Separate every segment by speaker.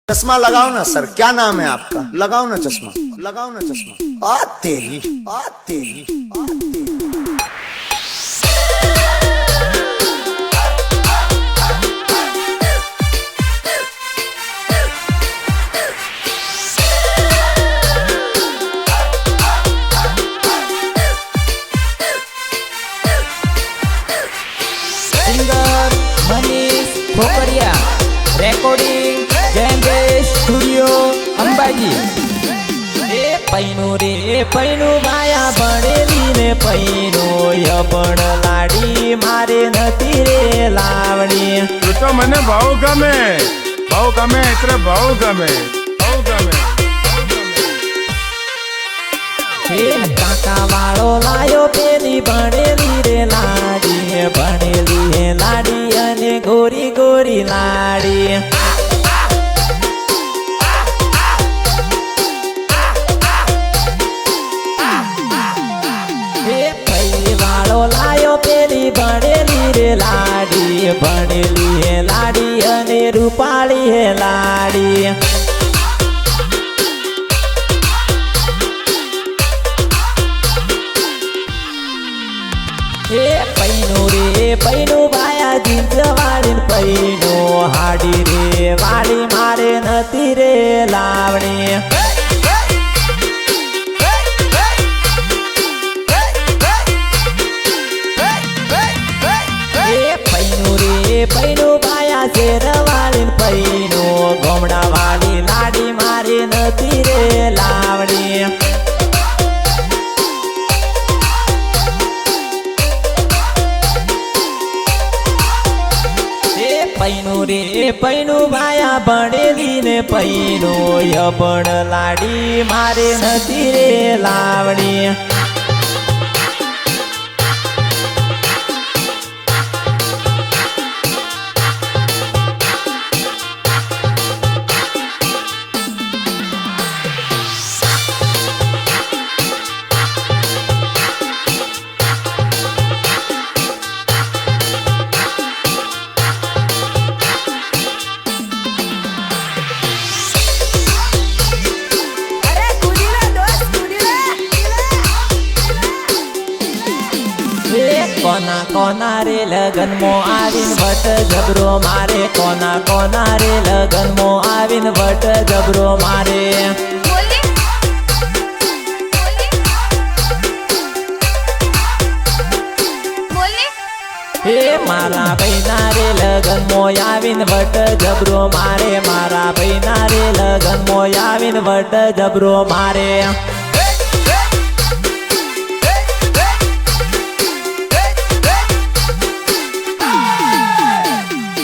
Speaker 1: चश्मा लगाओ ना सर, क्या नाम है आपका? लगाओ ना चश्मा, लगाओ ना चश्मा। आ तेरी, आ तेरी, आ तेरी।
Speaker 2: Singer Manish Khokhariya, recording Jayantesh studio Ambaji. ए पैनु रे पैनु माया बनेली ने पैनु यपण लाडी मारे नती रे लावणी।
Speaker 3: તું તો મને બહુ ગમે એટલે બહુ ગમે
Speaker 2: હે કાકા વાળો લાયો પેલી બનેલી રે લાડી, બનેલી હે લાડી અને ગોરી ગોરી લાડી। પેલી ભણેલી રે લાડી, ભણેલી હે લાડી અને રૂપાળી હે લાડી। હે પૈનું રે પૈનું ભાયા જીંસ વાળીને પૈનું હાડી રે વાળી મારે નથી રે લાવણી। પૈનું ભાયા શેર વાળી પૈનું ગોમડા વાળી લાડી મારી નથી રે લાવણી। પૈનું રે પૈનું ભાયા ભણેલી ને પૈનું યપણ લાડી મારે નથી રે લાવણી। કોના કોના રે લગન મો આવીન વટ જબરો મારે, કોના કોના રે લગન મો આવીન વટ જબરો મારે। હે મારા ભાઈના રે લગન મો આવીન વટ જબરો મારે, મારા ભાઈના રે લગન મો આવીન વટ જબરો મારે।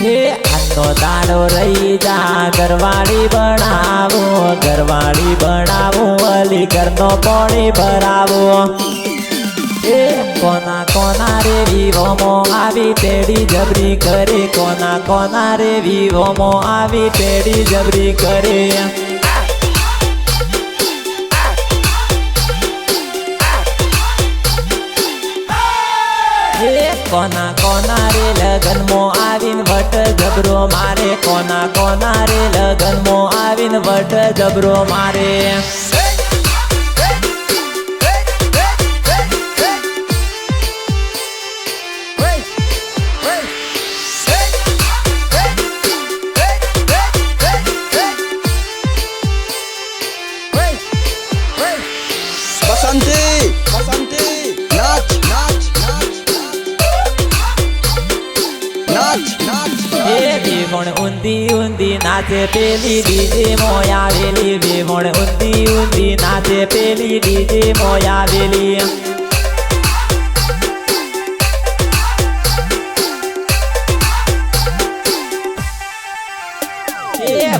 Speaker 2: હે આનો દાડો રહી જા ઘરવાળી બનાવો, ઘરવાળી બનાવો અલી ઘરનો પાણી ભરાવો। એ કોના કોના રે વિવોમો આવી પેડી જબરી કરે, કોના કોના રે વિવોમો આવી પેડી જબરી કરે। કોના કોના રે લગન મો આવીન વટ જબરો મારે, કોના કોના રે લગન મો આવીન વટ જબરો મારે।
Speaker 1: बसंती, बसंती, नाच नाच नाच नाच।
Speaker 2: એ વિવણ ઊંધી ઊંધી નાચે પેલી ડીજે મોયાવેલી, વિવણ ઊંધી ઊંધી નાચે પેલી ડીજે મોયાવેલી।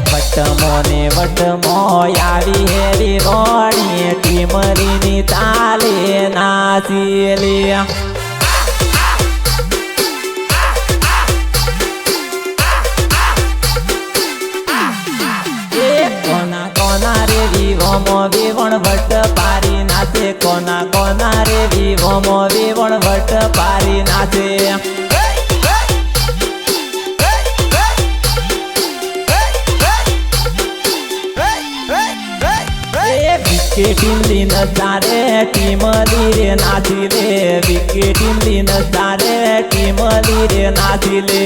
Speaker 2: વટમો ને વટમો આવી હેરી રોણી, ટીમરીની તાલે નાચેલી। કોના કોના રે વિવોમો વિવણ વટ પારી નાચે, કોના કોના રે વિવોમો વિવણ વટ પારી નાચે। विकेट इमली न सारे टीम ली रे नाचिले विकेट इमली न सारे टीम ली रे नाचिले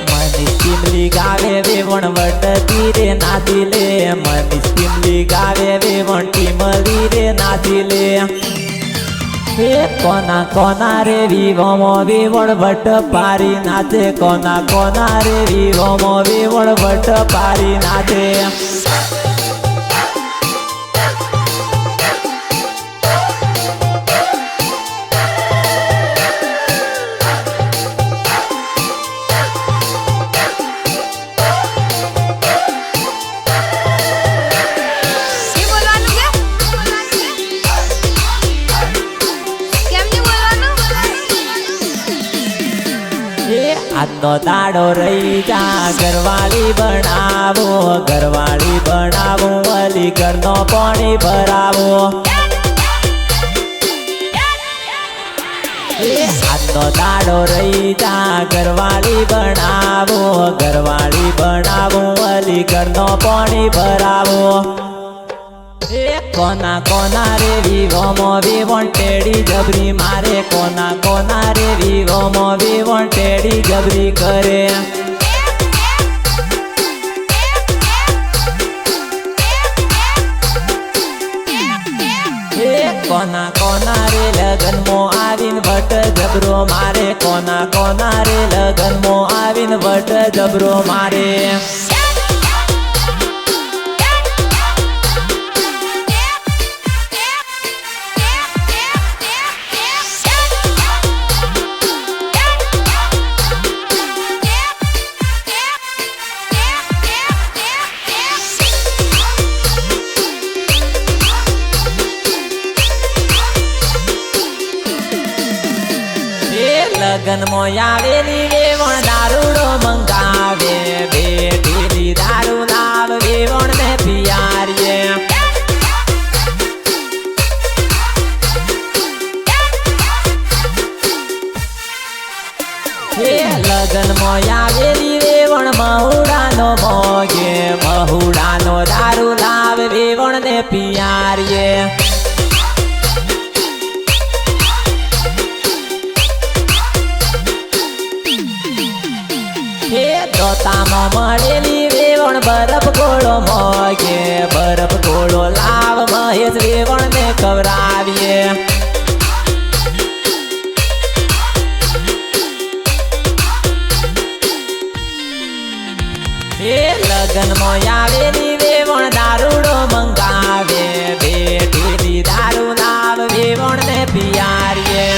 Speaker 2: मनीष टीमली गावे वेवण वटती रे नाचिले मनीष टीमली गावे वेवण टीमली रे नाचिले कोना कोना रे विवो वेवण वट पारी नाचे कोना कोना रे विवो वेवण वट पारी नाचे આજનો દાડો રહી જા ઘરવાળી બનાવો અલી ઘરનો પાણી ભરાવો આજનો દાડો રહી જા ઘરવાળી બનાવો અલી ઘરનો પાણી ભરાવો કોના કોના રે વિવોમો વેવણ ટેડી જબરી મારે કોના કોના રે વિવોમો વેવણ ટેડી જબરી કરે કોના કોના રે લગનમો આવીન વટ જબરો મારે કોના કોના રે લગનમો આવીન વટ જબરો મારે લગન મોં આવેલી વેવણ દારૂડો મંગાવે બેઠેલી દારૂ લાવ વેવણ ને પિયારીએ લગન મોં આવેલી વેવણ મહુડાનો મોગે મહુડાનો દારૂ લાવ વેવણ ને પિયારીએ દોતામાં મળેલી વેવણ બરફ ગોળો મોગે બરફ ગોળો લાવ મહેશ વેવણ ને ખવરાવીએ લગન મોં આવેલી વેવણ દારૂડો મંગાવે બેઠેલી દારૂ લાવ વેવણ ને પિયારીએ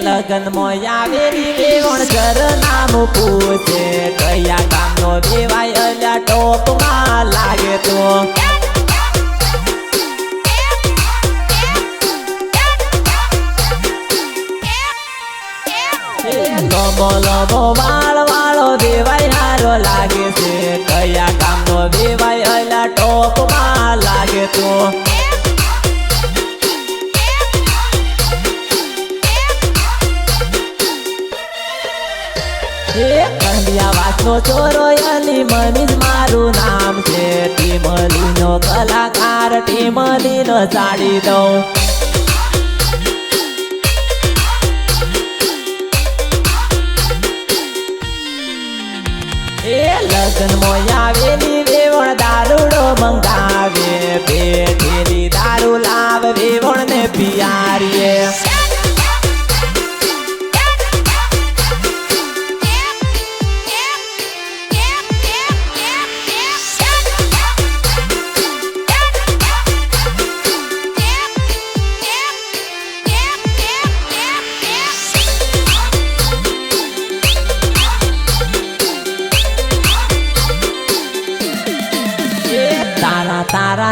Speaker 2: લગન મોં આવેલી વેવણ સરનામ પૂછે કયા ગામનો દેવાય અલ્યા ટોપમાં લાગે તો લંબો લંબો વાળ વાળો દેવાય હારો લાગે છે કયા ગામનો દેવાય અલ્યા ટોપમાં લાગે તો કંડિયા વાસનો ચોરો અલી મનીષ મારું નામ છે ટીમલીનો કલાકાર ટીમલીનો સાડી દઉં લગન મોં આવેલી વેવણ દારૂડો મંગાવે બેઠેલી દારૂ લાવ વેવણ ને પિયારીએ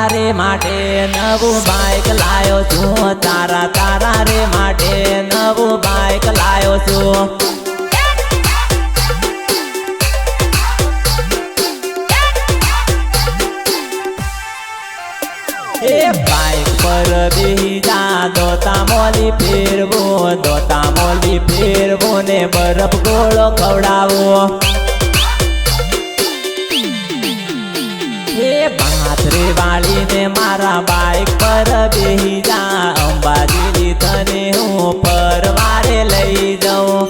Speaker 2: રે માટે નવું બાઈક લાયો છું તારા રે માટે નવું બાઈક લાયો છું એ બાઈક પર બેહી જા દોતા મોલી ફેરવો ને બરફ ગોળો ખવડાવો એ બાથરે વાળીને મારા બાઈક પર બેહી જા અંબાજી તને હું પરવારે લઈ જાઉં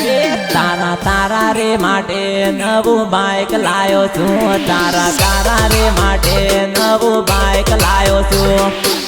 Speaker 2: એ તારા રે માટે નવું બાઈક લાયો છું તારા રે માટે નવું બાઈક લાયો છું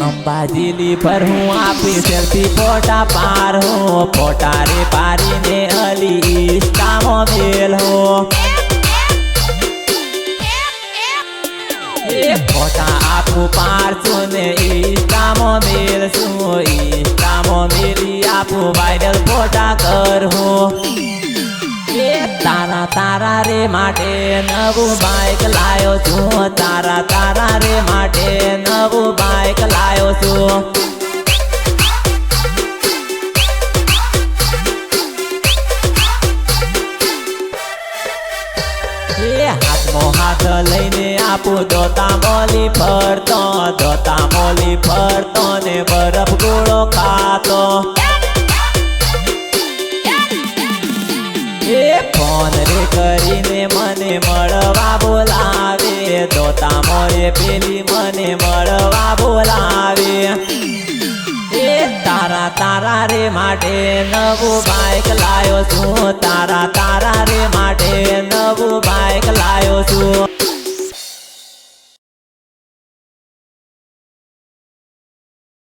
Speaker 2: અંબાજીલી પર હું આપી સેલ્ફી ફોટા પાર હો ફોટા રે પારીને અલી ઇન્સ્ટામાં મેલ હો એ ફોટા આપું પારશું ને ઇન્સ્ટામાં મેલી આપું વાયરલ ફોટા કર હો એ તારા રે માટે નવું બાઈક લાયો છું તારા રે માટે નવું બાઈક લાયો છું એ હાથમાં હાથ લઈને આપું દોતા મોલી ફરતો ને બરફ ગોળો ખાતો એ ફોન રે કરીને મને મળવા બોલાવે દોતા મોએ પેલી મને મળવા બોલાવે એ તારા રે માટે નવું બાઈક લાયો છું